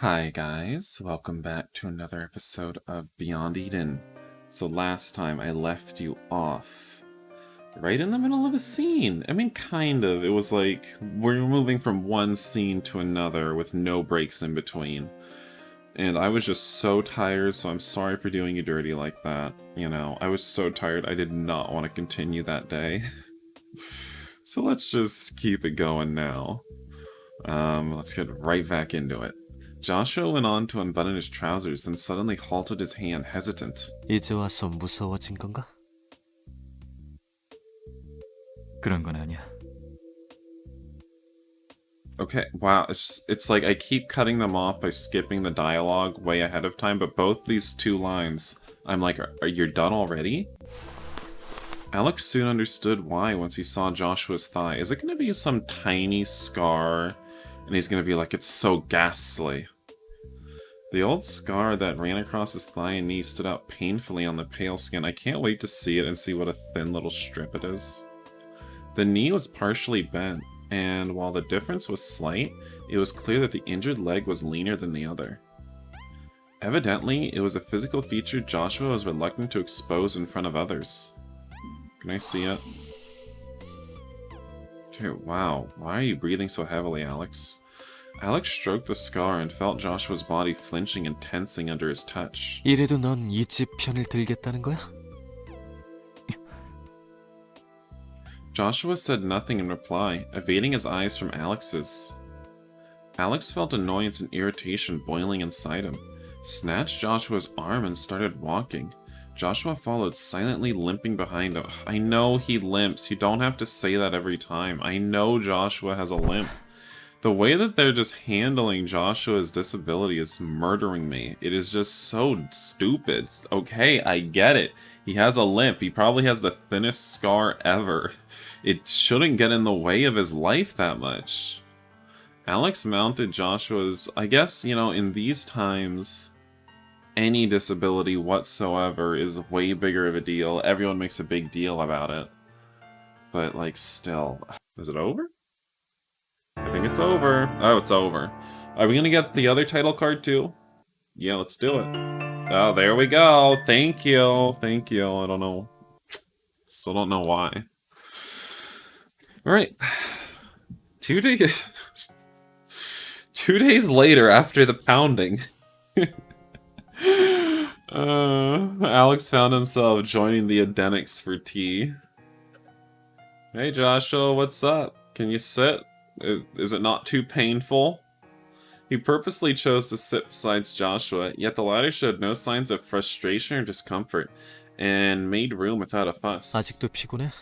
Hi guys, welcome back to another episode of Beyond Eden. So last time I left you off right in the middle of a scene. I mean, kind of. It was like we're moving from one scene to another with no breaks in between. And I was just so tired, so I'm sorry for doing you dirty like that. You know, I was so tired I did not want to continue that day. So let's just keep it going now. Let's get right back into it. Joshua went on to unbutton his trousers, then suddenly halted his hand, hesitant. 이제 와서 무서워진 건가? 그런 건 아니야. Okay, wow, it's like I keep cutting them off by skipping the dialogue way ahead of time, but both these two lines, I'm like, are you done already? Alex soon understood why once he saw Joshua's thigh. Is it going to be some tiny scar? And he's going to be like, it's so ghastly. The old scar that ran across his thigh and knee stood out painfully on the pale skin. I can't wait to see it and see what a thin little strip it is. The knee was partially bent, and while the difference was slight, it was clear that the injured leg was leaner than the other. Evidently, it was a physical feature Joshua was reluctant to expose in front of others. Can I see it? Okay, wow. Why are you breathing so heavily, Alex? Alex stroked the scar and felt Joshua's body flinching and tensing under his touch. 이래도 넌 이 집 편을 들겠다는 거야? Joshua said nothing in reply, evading his eyes from Alex's. Alex felt annoyance and irritation boiling inside him, snatched Joshua's arm and started walking. Joshua followed, silently limping behind him. I know he limps. You don't have to say that every time. I know Joshua has a limp. The way that they're just handling Joshua's disability is murdering me. It is just so stupid. Okay, I get it. He has a limp. He probably has the thinnest scar ever. It shouldn't get in the way of his life that much. Alex mounted Joshua's... I guess, you know, in these times, any disability whatsoever is way bigger of a deal. Everyone makes a big deal about it. But, like, still... Is it over? I think it's over. Oh, it's over. Are we gonna get the other title card too? Yeah, let's do it. Oh, there we go. Thank you. Thank you. I don't know. Still don't know why. Alright. 2 days... 2 days later after the pounding. Alex found himself joining the Edenics for tea. Hey Joshua, what's up? Can you sit? Is it not too painful? He purposely chose to sit beside Joshua, yet the latter showed no signs of frustration or discomfort, and made room without a fuss. 아직도 피곤해?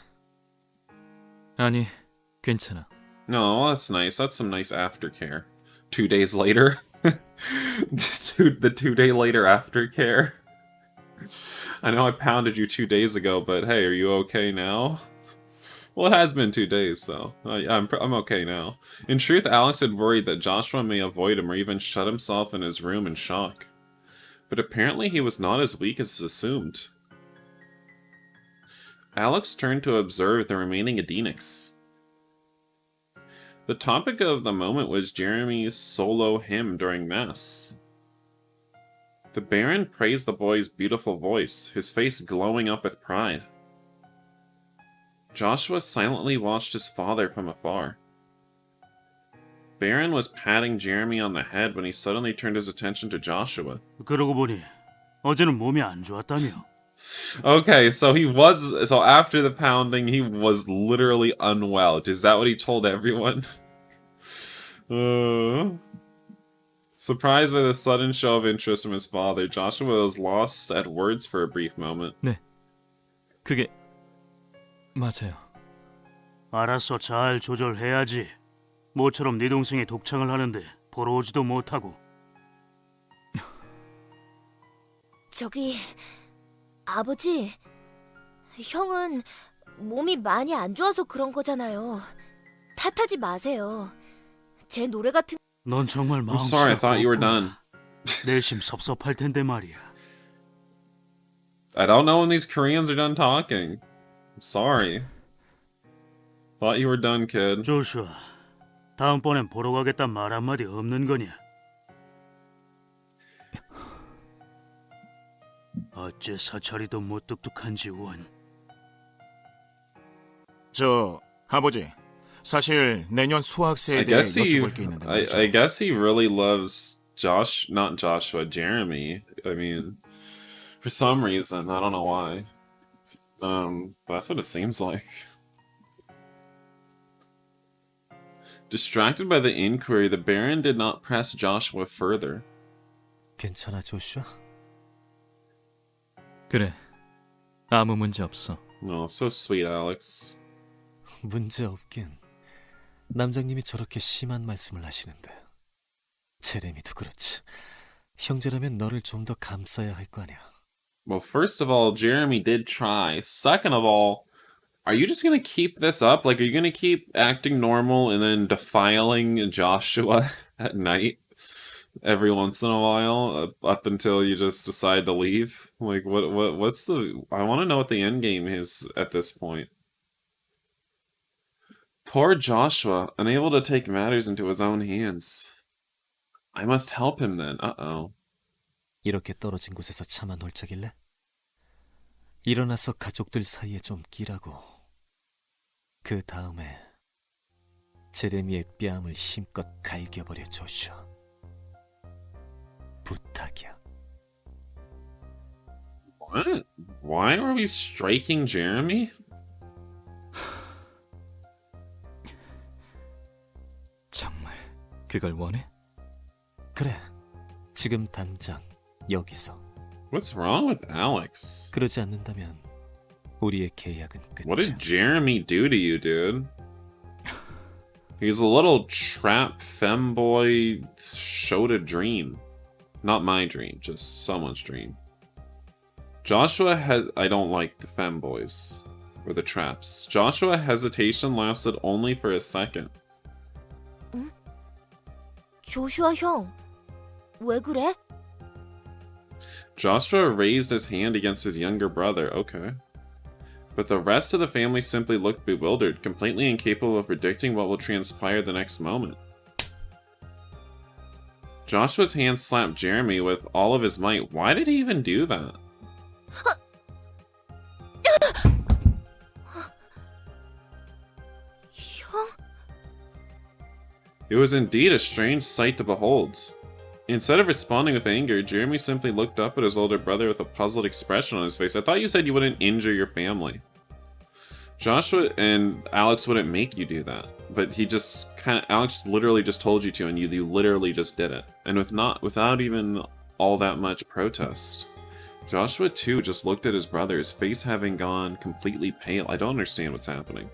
아니, 괜찮아. No, well, that's nice. That's some nice aftercare. 2 days later? The 2 day later aftercare? I know I pounded you 2 days ago, but hey, are you okay now? Well, it has been 2 days, so I'm okay now. In truth, Alex had worried that Joshua may avoid him or even shut himself in his room in shock. But apparently he was not as weak as assumed. Alex turned to observe the remaining Edenics. The topic of the moment was Jeremy's solo hymn during Mass. The Baron praised the boy's beautiful voice, his face glowing up with pride. Joshua silently watched his father from afar. Baron was patting Jeremy on the head when he suddenly turned his attention to Joshua. 그러고 보니 어제는 몸이 안 좋았다며. Okay, so after the pounding, he was literally unwell. Is that what he told everyone? Surprised by the sudden show of interest from his father, Joshua was lost at words for a brief moment. 네, 그게 맞아요. 알았어, 잘 조절해야지. 모처럼 네 동생이 독창을 하는데 보러 오지도 못하고. 저기... 아버지... 형은 몸이 많이 안 좋아서 그런 거잖아요. 탓하지 마세요. 제 노래 같은... 넌 정말 I'm 마음씨 sorry, I thought you were done. 내심 섭섭할 텐데 말이야. I don't know when these Koreans are done talking. I'm sorry. Thought you were done, kid. 조슈아, 다음번엔 보러 가겠단 말 한마디 없는 거냐? 어째 사찰이도 무뚝뚝한지 원. 아버지, 사실 내년 I 수학세에 대해 guess he, 여쭤볼 게 있는데 I 말이죠. guess he really loves not Joshua, Jeremy. I mean, for some reason, I don't know why. But that's what it seems like. Distracted by the inquiry, the Baron did not press Joshua further. 괜찮아, 조슈아? 그래, 아무 문제 없어. Oh, so sweet, Alex. 문제 없긴. 남장님이 저렇게 심한 말씀을 하시는데. 제레미도 그렇지. 형제라면 너를 좀 더 감싸야 할 거 아니야. Well, first of all, Jeremy did try. Second of all, are you just gonna keep this up? Like, are you gonna keep acting normal and then defiling Joshua at night every once in a while, up until you just decide to leave? Like, what's the... I want to know what the end game is at this point. Poor Joshua, unable to take matters into his own hands. I must help him then. Uh-oh. 이렇게 떨어진 곳에서 차마 놀자길래? 일어나서 가족들 사이에 좀 끼라고. 그 다음에 제레미의 뺨을 힘껏 갈겨버려, 조슈아. 부탁이야. What? Why are we striking Jeremy? 정말 그걸 원해? 그래, 지금 당장 여기서. What's wrong with Alex? 그러지 않는다면 우리의 계약은 What 끝이야. did Jeremy do to you, dude? He's a little trap femboy showed a dream. Not my dream, just someone's dream. Joshua has... I don't like the femboys. Or the traps. Joshua hesitation lasted only for a second. 조슈아 형, 왜 그래? Joshua raised his hand against his younger brother, okay. But the rest of the family simply looked bewildered, completely incapable of predicting what will transpire the next moment. Joshua's hand slapped Jeremy with all of his might. Why did he even do that? 형? It was indeed a strange sight to behold. Instead of responding with anger, Jeremy simply looked up at his older brother with a puzzled expression on his face. I thought you said you wouldn't injure your family. Joshua and Alex wouldn't make you do that, but he just Alex literally just told you to, and you literally just did it, and without even all that much protest. Joshua too just looked at his brother, his face having gone completely pale. I don't understand what's happening.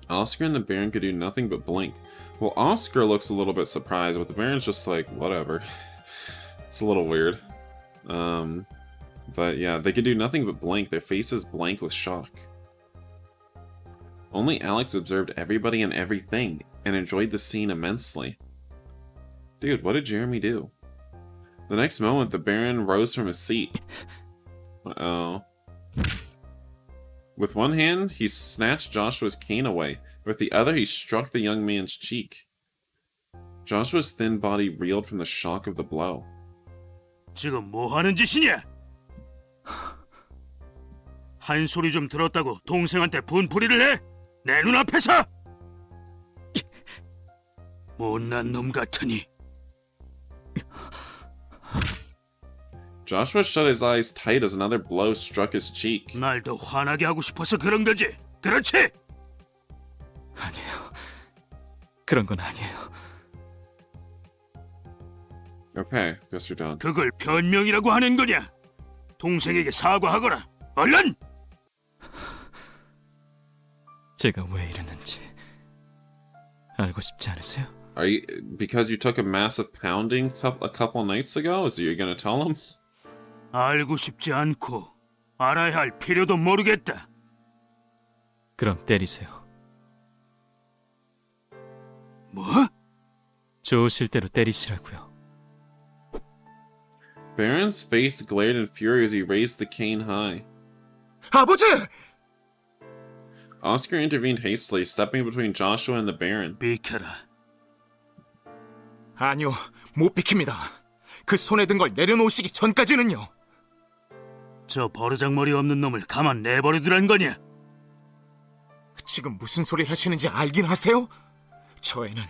Oscar and the Baron could do nothing but blink. Well, Oscar looks a little bit surprised, but the Baron's just like, whatever. It's a little weird. But yeah, they could do nothing but blink, their faces blank with shock. Only Alex observed everybody and everything, and enjoyed the scene immensely. Dude, what did Jeremy do? The next moment, the Baron rose from his seat. Uh-oh. With one hand, he snatched Joshua's cane away. With the other, he struck the young man's cheek. Joshua's thin body reeled from the shock of the blow. 지금 뭐 하는 짓이냐? 한 소리 좀 들었다고 동생한테 분풀이를 해? 내 눈앞에서! 못난 놈 같으니. Joshua shut his eyes tight as another blow struck his cheek. 날 더 화나게 하고 싶어서 그런 거지. 그렇지? 아니에요. 그런 건 아니에요. Okay, guess you're done. 그걸 변명이라고 하는 거냐? 동생에게 사과하거라. 얼른! 제가 왜 이랬는지 알고 싶지 않으세요? Are you because you took a massive pounding a couple nights ago? Is you gonna tell him? 알고 싶지 않고 알아야 할 필요도 모르겠다. 그럼 때리세요. 뭐? 좋으실 대로 때리시라고요. Baron's face glared in fury as he raised the cane high. 아버지! Oscar intervened hastily, stepping between Joshua and the Baron. 비켜라. 아니요, 못 비킵니다. 그 손에 든 걸 내려놓으시기 전까지는요. 저 버르장머리 없는 놈을 가만 내버려두란 거냐? 지금 무슨 소리를 하시는지 알긴 하세요? 저 애는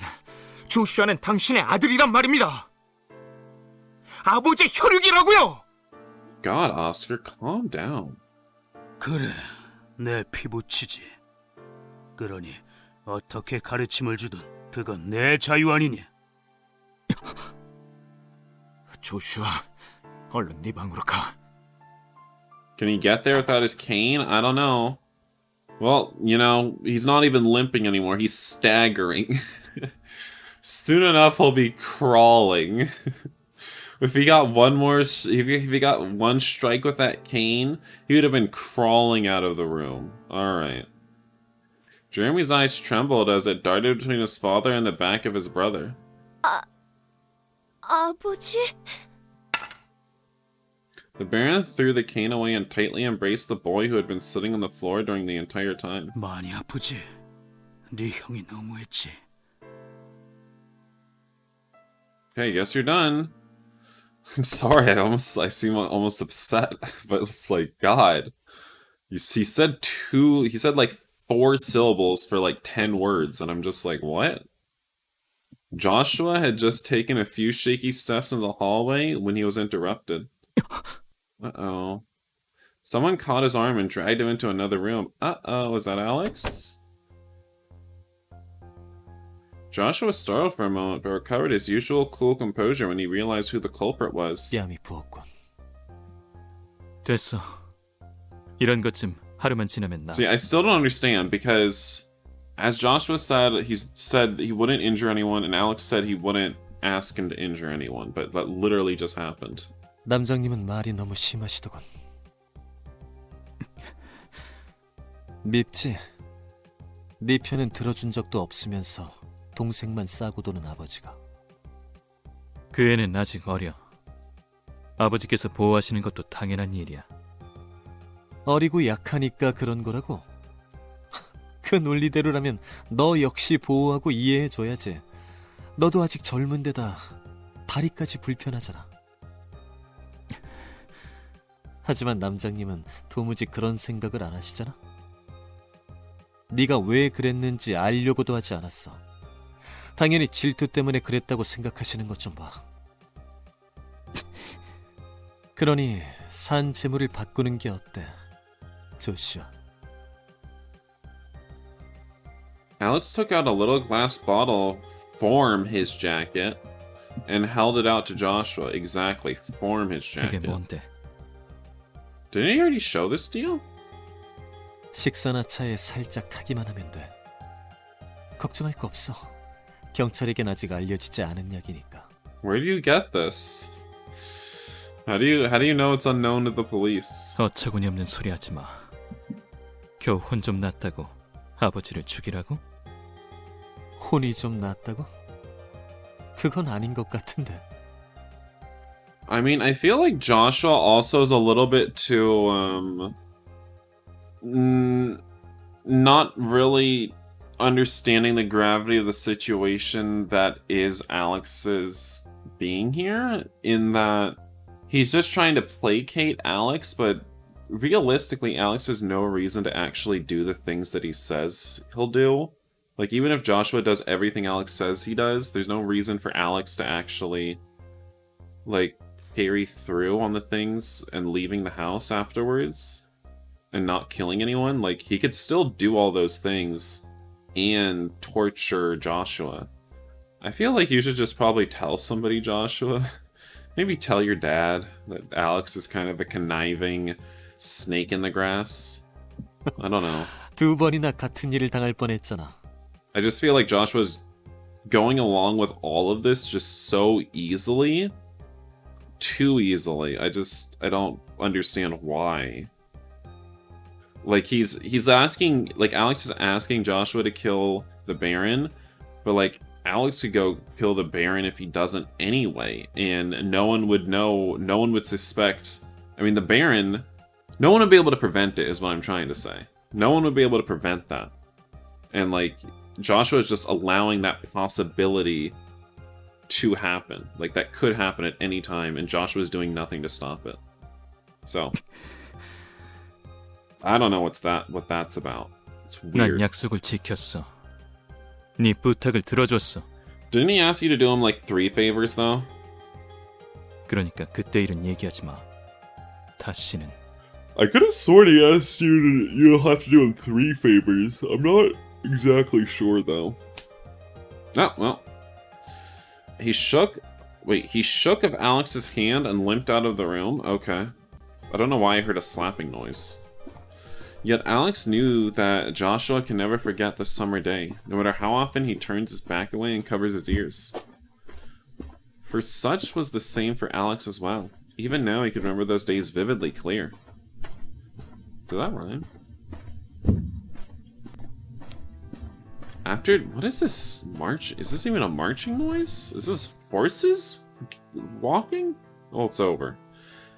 조슈아는 당신의 아들이란 말입니다. 아버지 혈육이라고요. God, Oscar, calm down. 그래, 내 피부치지. 그러니 어떻게 가르침을 주든 그건 내 자유 아니냐? 조슈아, 얼른 네 방으로 가. Can he get there without his cane? I don't know. Well, you know, he's not even limping anymore. He's staggering. Soon enough, he'll be crawling. If he got one more, if he got one strike with that cane, he would have been crawling out of the room. All right. Jeremy's eyes trembled as it darted between his father and the back of his brother. 아버지? The Baron threw the cane away and tightly embraced the boy who had been sitting on the floor during the entire time. 많이 아프지? 네 형이 너무했지. Okay, I guess you're done. I'm sorry, I seem almost upset, but it's like, God. He said like 4 syllables for like 10 words, and I'm just like, what? Joshua had just taken a few shaky steps in the hallway when he was interrupted. Uh-oh. Someone caught his arm and dragged him into another room. Uh-oh, was that Alex? Joshua was startled for a moment, but recovered his usual cool composure when he realized who the culprit was. 뺨이 부었군. 됐어. 이런 것쯤 하루만 지나면 나. See, I still don't understand, because as Joshua said, he said he wouldn't injure anyone, and Alex said he wouldn't ask him to injure anyone, but that literally just happened. 남장님은 말이 너무 심하시더군. 밉지? 네 편은 들어준 적도 없으면서 동생만 싸고 도는 아버지가. 그 애는 아직 어려. 아버지께서 보호하시는 것도 당연한 일이야. 어리고 약하니까 그런 거라고? 그 논리대로라면 너 역시 보호하고 이해해줘야지. 너도 아직 젊은 데다 다리까지 불편하잖아. 하지만 남장님은 도무지 그런 생각을 안 하시잖아. 네가 왜 그랬는지 알려고도 하지 않았어. 당연히 질투 때문에 그랬다고 생각하시는 것 좀 봐. 그러니 산 재물을 바꾸는 게 어때, 조슈아? Alex took out a little glass bottle from his jacket and held it out to Joshua. Exactly, from his 이게 jacket. 뭔데? Didn't he already show this deal? 식사나 차에 살짝 타기만 하면 돼. 걱정할 거 없어. 경찰에겐 아직 알려지지 않은 약이니까. Where do you get this? How do you know it's unknown to the police? 어처구니 없는 소리 하지 마. 겨우 혼 좀 났다고 아버지를 죽이라고? 혼이 좀 났다고? 그건 아닌 것 같은데. I mean, I feel like Joshua also is a little bit too, not really understanding the gravity of the situation that is Alex's being here, in that he's just trying to placate Alex, but realistically, Alex has no reason to actually do the things that he says he'll do. Like, even if Joshua does everything Alex says he does, there's no reason for Alex to actually, like, carry through on the things and leaving the house afterwards and not killing anyone. Like, he could still do all those things and torture Joshua. I feel like you should just probably tell somebody, Joshua. Maybe tell your dad that Alex is kind of a conniving snake in the grass. I don't know. 2번이나 같은 일을 당할 뻔했잖아. I just feel like Joshua's going along with all of this just so easily. Too easily. I don't understand why. Like, he's asking, like, Alex is asking Joshua to kill the Baron, but, like, Alex could go kill the Baron if he doesn't anyway, and no one would know, no one would suspect. I mean, the Baron, no one would be able to prevent it, is what I'm trying to say. No one would be able to prevent that. And, like, Joshua is just allowing that possibility to happen. Like, that could happen at any time, and Joshua's doing nothing to stop it. So, I don't know what that's about. It's 난 weird. 약속을 지켰어. 네 부탁을 들어줬어. Didn't he ask you to do him like 3 favors though? 그러니까 그때 일은 얘기하지 마. 다시는. I could have sworn he asked you'll have to do him 3 favors. I'm not exactly sure though. Oh, well. He shook of Alex's hand and limped out of the room? Okay. I don't know why I heard a slapping noise. Yet Alex knew that Joshua can never forget the summer day, no matter how often he turns his back away and covers his ears. For such was the same for Alex as well. Even now he could remember those days vividly clear. Did that rhyme? What is this march? Is this even a marching noise? Is this horses walking? Oh, it's over.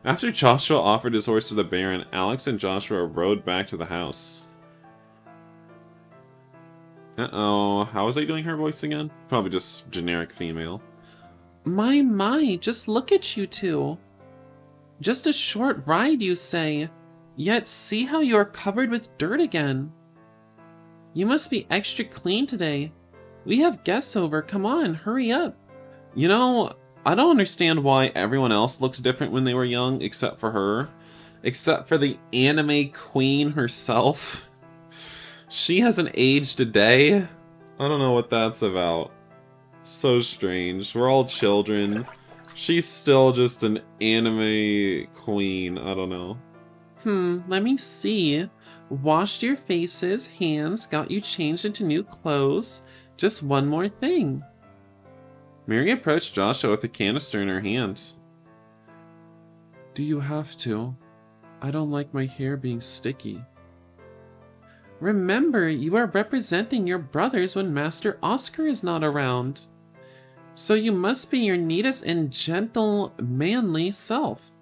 After Joshua offered his horse to the Baron, Alex and Joshua rode back to the house. Uh-oh, how was I doing her voice again? Probably just generic female. My, just look at you two. Just a short ride, you say. Yet see how you are covered with dirt again. You must be extra clean today. We have guests over, come on, hurry up. You know, I don't understand why everyone else looks different when they were young, except for her. Except for the anime queen herself. She hasn't aged a day. I don't know what that's about. So strange. We're all children. She's still just an anime queen. I don't know. Let me see. Washed your faces, hands, got you changed into new clothes. Just one more thing. Mary approached Joshua with a canister in her hands. Do you have to? I don't like my hair being sticky. Remember, you are representing your brothers when Master Oscar is not around. So you must be your neatest and gentle, manly self.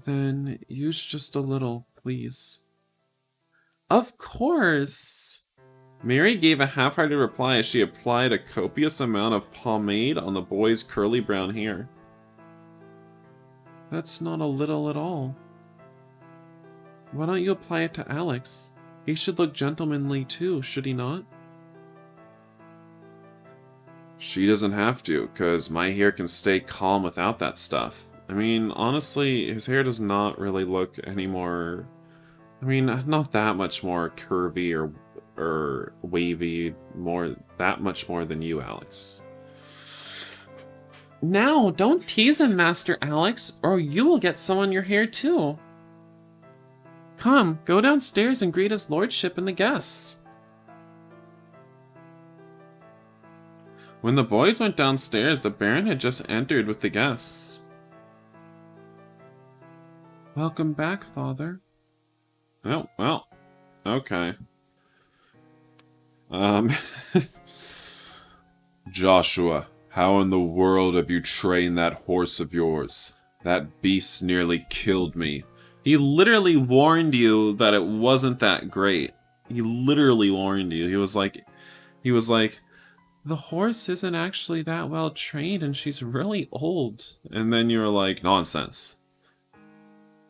Then use just a little, please. Of course! Mary gave a half-hearted reply as she applied a copious amount of pomade on the boy's curly brown hair. That's not a little at all. Why don't you apply it to Alex? He should look gentlemanly too, should he not? She doesn't have to, because my hair can stay calm without that stuff. I mean, honestly, his hair does not really look any more... I mean, not that much more curvy or wavy, that much more than you, Alex. Now, don't tease him, Master Alex, or you will get some on your hair too. Come, go downstairs and greet his lordship and the guests. When the boys went downstairs, the Baron had just entered with the guests. Welcome back, Father. Oh, well, okay. Joshua, how in the world have you trained that horse of yours? That beast nearly killed me. He literally warned you that it wasn't that great. He literally warned you. He was like, the horse isn't actually that well trained and she's really old. And then you were like, nonsense.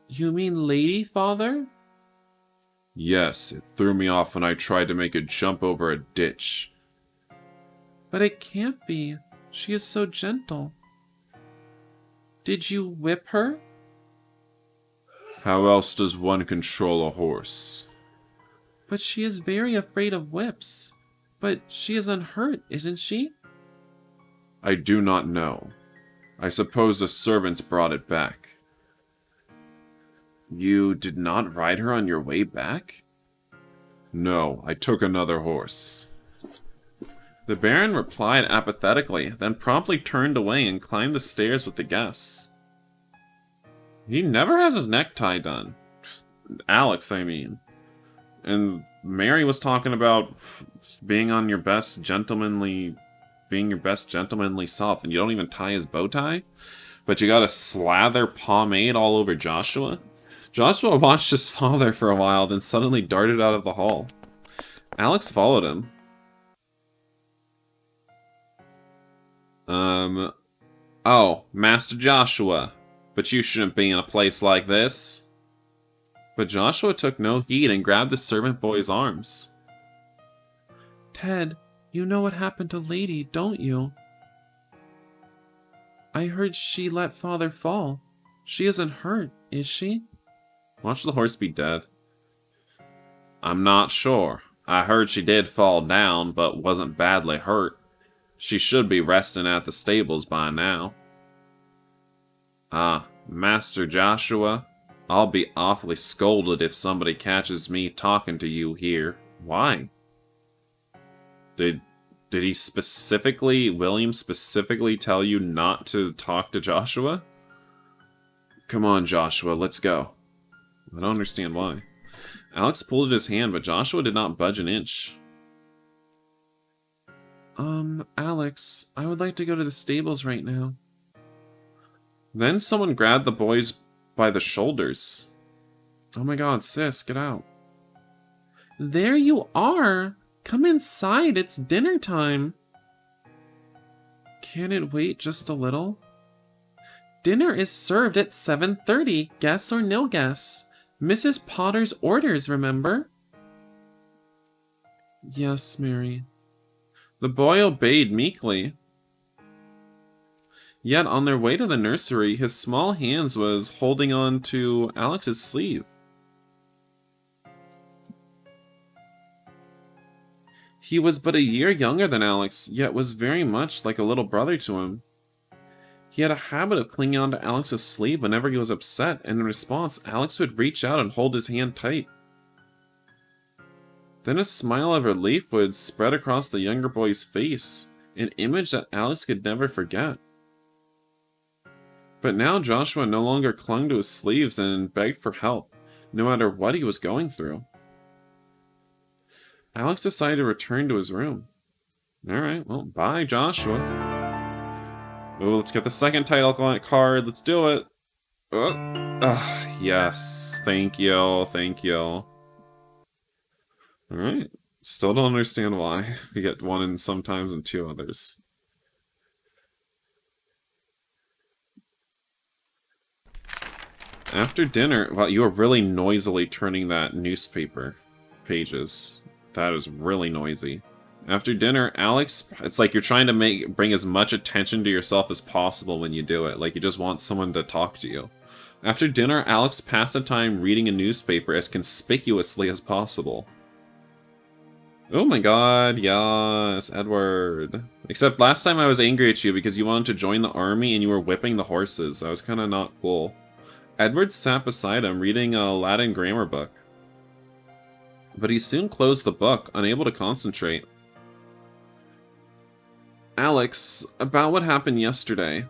You mean lady, Father? Yes, it threw me off when I tried to make it jump over a ditch. But it can't be. She is so gentle. Did you whip her? How else does one control a horse? But she is very afraid of whips. But she is unhurt, isn't she? I do not know. I suppose the servants brought it back. You did not ride her on your way back? No, I took another horse. The Baron replied apathetically, then promptly turned away and climbed the stairs with the guests. He never has his necktie done. Alex, I mean. And Mary was talking about being your best gentlemanly self, and you don't even tie his bow tie? But you gotta slather pomade all over Joshua? Joshua watched his father for a while, then suddenly darted out of the hall. Alex followed him. Oh, Master Joshua. But you shouldn't be in a place like this. But Joshua took no heed and grabbed the servant boy's arms. Ted, you know what happened to Lady, don't you? I heard she let Father fall. She isn't hurt, is she? Watch the horse be dead. I'm not sure. I heard she did fall down, but wasn't badly hurt. She should be resting at the stables by now. Master Joshua, I'll be awfully scolded if somebody catches me talking to you here. Why? Did William specifically tell you not to talk to Joshua? Come on, Joshua, let's go. I don't understand why. Alex pulled at his hand, but Joshua did not budge an inch. Alex, I would like to go to the stables right now. Then someone grabbed the boys by the shoulders. Oh my god, sis, get out. There you are! Come inside, it's dinner time. Can it wait just a little? Dinner is served at 7:30, guess or no guess. Mrs. Potter's orders, remember? Yes, Mary. The boy obeyed meekly. Yet on their way to the nursery, his small hands was holding on to Alex's sleeve. He was but a year younger than Alex, yet was very much like a little brother to him. He had a habit of clinging onto Alex's sleeve whenever he was upset, and in response, Alex would reach out and hold his hand tight. Then a smile of relief would spread across the younger boy's face, an image that Alex could never forget. But now Joshua no longer clung to his sleeves and begged for help, no matter what he was going through. Alex decided to return to his room. Alright, well, bye, Joshua. Ooh, let's get the second title card. Let's do it. Yes. Thank you. Thank you. Alright. Still don't understand why. We get one and sometimes and two others. After dinner... Wow, you are really noisily turning that newspaper pages. That is really noisy. After dinner, Alex, it's like you're trying to bring as much attention to yourself as possible when you do it. Like you just want someone to talk to you. After dinner, Alex passed the time reading a newspaper as conspicuously as possible. Oh my god, yes, Edward. Except last time I was angry at you because you wanted to join the army and you were whipping the horses. That was kind of not cool. Edward sat beside him reading a Latin grammar book. But he soon closed the book, unable to concentrate. Alex, about what happened yesterday.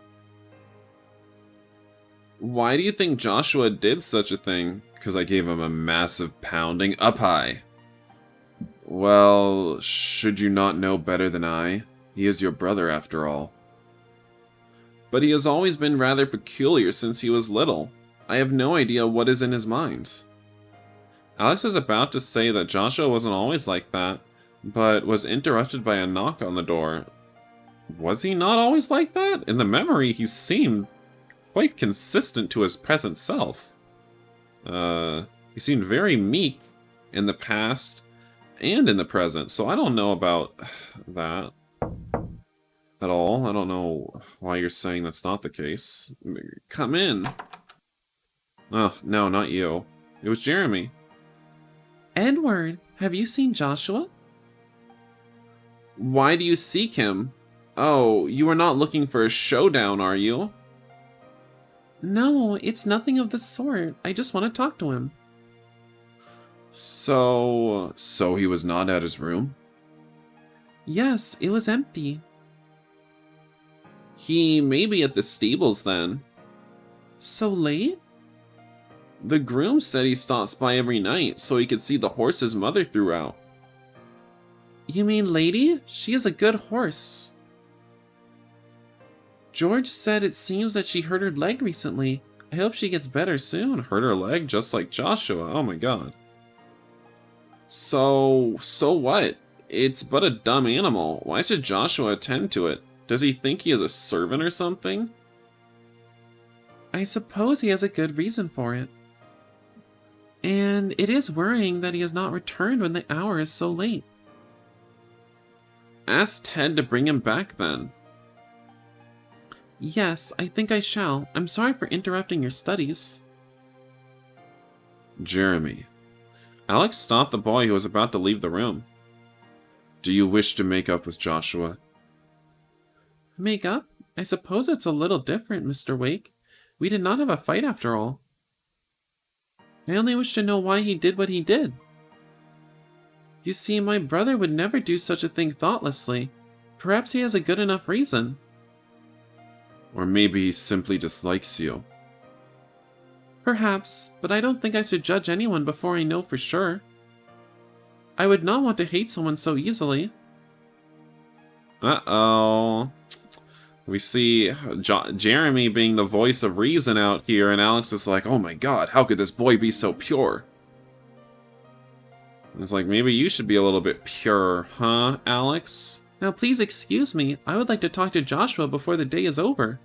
Why do you think Joshua did such a thing? Because I gave him a massive pounding up high. Well, should you not know better than I? He is your brother after all. But he has always been rather peculiar since he was little. I have no idea what is in his mind. Alex was about to say that Joshua wasn't always like that, but was interrupted by a knock on the door. Was he not always like that? In the memory, he seemed quite consistent to his present self. He seemed very meek in the past and in the present, so I don't know about that at all. I don't know why you're saying that's not the case. Come in. Oh, no, not you. It was Jeremy. Edward, have you seen Joshua? Why do you seek him? Oh, you are not looking for a showdown, are you? No, it's nothing of the sort. I just want to talk to him. So he was not at his room? Yes, it was empty. He may be at the stables then. So late? The groom said he stops by every night so he could see the horse his mother threw out. You mean Lady? She is a good horse. George said it seems that she hurt her leg recently. I hope she gets better soon. Hurt her leg just like Joshua. Oh my god. So what? It's but a dumb animal. Why should Joshua attend to it? Does he think he is a servant or something? I suppose he has a good reason for it. And it is worrying that he has not returned when the hour is so late. Ask Ted to bring him back then. Yes, I think I shall. I'm sorry for interrupting your studies. Jeremy. Alex stopped the boy who was about to leave the room. Do you wish to make up with Joshua? Make up? I suppose it's a little different, Mr. Wake. We did not have a fight after all. I only wish to know why he did what he did. You see, my brother would never do such a thing thoughtlessly. Perhaps he has a good enough reason. Or maybe he simply dislikes you. Perhaps, but I don't think I should judge anyone before I know for sure. I would not want to hate someone so easily. Uh-oh. We see Jeremy being the voice of reason out here, and Alex is like, oh my god, how could this boy be so pure? And it's like, maybe you should be a little bit pure, huh, Alex? Now please excuse me, I would like to talk to Joshua before the day is over.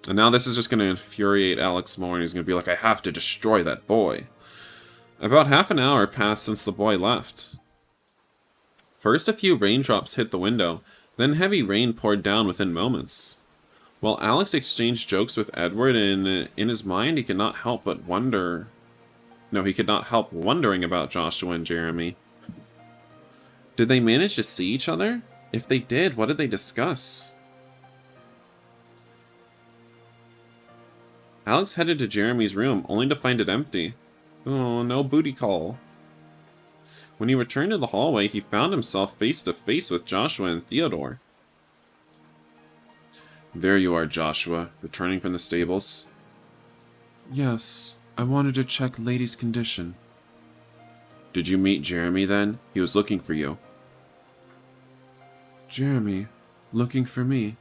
And now this is just going to infuriate Alex more, and he's going to be like, I have to destroy that boy. About half an hour passed since the boy left. First a few raindrops hit the window, then heavy rain poured down within moments. While Alex exchanged jokes with Edward, in his mind he could not help but wonder... No, he could not help wondering about Joshua and Jeremy. Did they manage to see each other? If they did, what did they discuss? Alex headed to Jeremy's room, only to find it empty. Oh, no booty call. When he returned to the hallway, he found himself face to face with Joshua and Theodore. There you are, Joshua, returning from the stables. Yes, I wanted to check Lady's condition. Did you meet Jeremy then? He was looking for you. Jeremy, looking for me?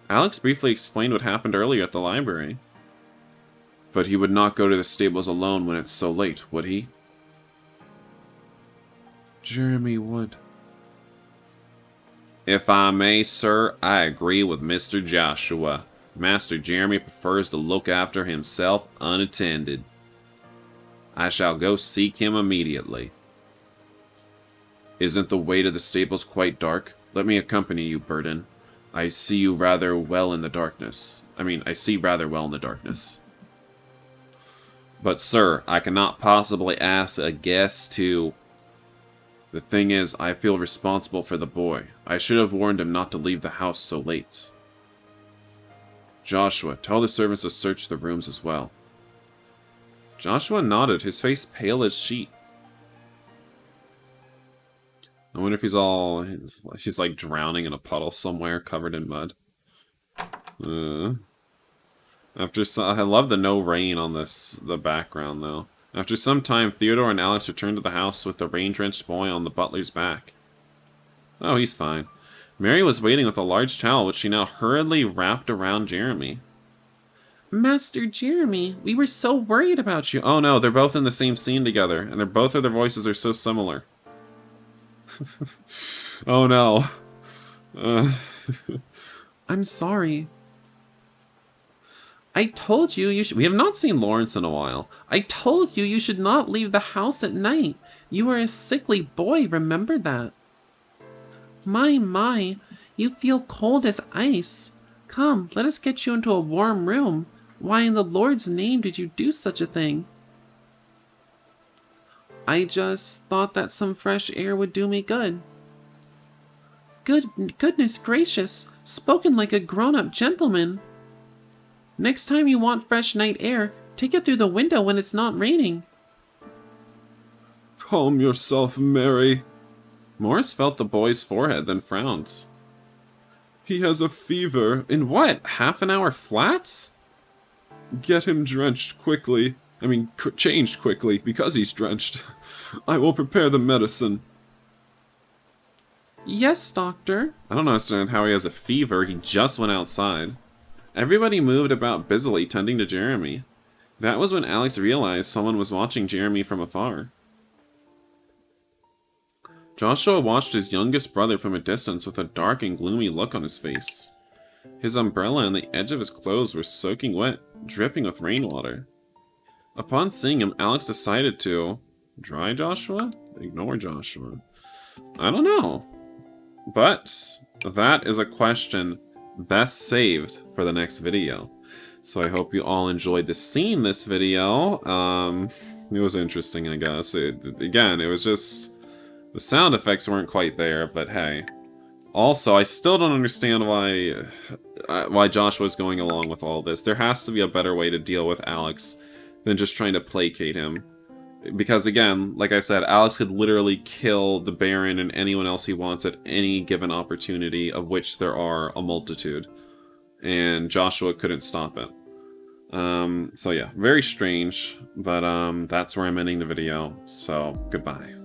Alex briefly explained what happened earlier at the library. But he would not go to the stables alone when it's so late, would he? Jeremy would. If I may, sir, I agree with Mr. Joshua. Master Jeremy prefers to look after himself unattended. I shall go seek him immediately. Isn't the way to the stables quite dark? Let me accompany you, Burden. I see rather well in the darkness. But, sir, I cannot possibly ask a guest to... The thing is, I feel responsible for the boy. I should have warned him not to leave the house so late. Joshua, tell the servants to search the rooms as well. Joshua nodded, his face pale as sheet. I wonder if he's like drowning in a puddle somewhere covered in mud. I love the no rain on the background though. After some time, Theodore and Alex returned to the house with the rain-drenched boy on the butler's back. Oh, he's fine. Mary was waiting with a large towel, which she now hurriedly wrapped around Jeremy. Master Jeremy, we were so worried about you. Oh no, they're both in the same scene together, and both of their voices are so similar. Oh no. I'm sorry. I told you should... We have not seen Lawrence in a while. I told you should not leave the house at night. You are a sickly boy, remember that. My, you feel cold as ice. Come, let us get you into a warm room. Why in the Lord's name did you do such a thing? I just thought that some fresh air would do me good. Goodness gracious, spoken like a grown-up gentleman. Next time you want fresh night air, take it through the window when it's not raining. Calm yourself, Mary. Morris felt the boy's forehead, then frowned. He has a fever. In what? Half an hour flat? Get him drenched quickly. Changed quickly, because he's drenched. I will prepare the medicine. Yes, doctor. I don't understand how he has a fever. He just went outside. Everybody moved about busily, tending to Jeremy. That was when Alex realized someone was watching Jeremy from afar. Joshua watched his youngest brother from a distance with a dark and gloomy look on his face. His umbrella and the edge of his clothes were soaking wet, dripping with rainwater. Upon seeing him, Alex decided to dry Joshua? Ignore Joshua. I don't know. But that is a question best saved for the next video. So I hope you all enjoyed seeing this video. It was interesting, I guess. Again, it was just... the sound effects weren't quite there, but hey. Also, I still don't understand why Joshua's going along with all this. There has to be a better way to deal with Alex than just trying to placate him. Because again, like I said, Alex could literally kill the Baron and anyone else he wants at any given opportunity, of which there are a multitude. And Joshua couldn't stop it. So yeah, very strange, but that's where I'm ending the video, so goodbye.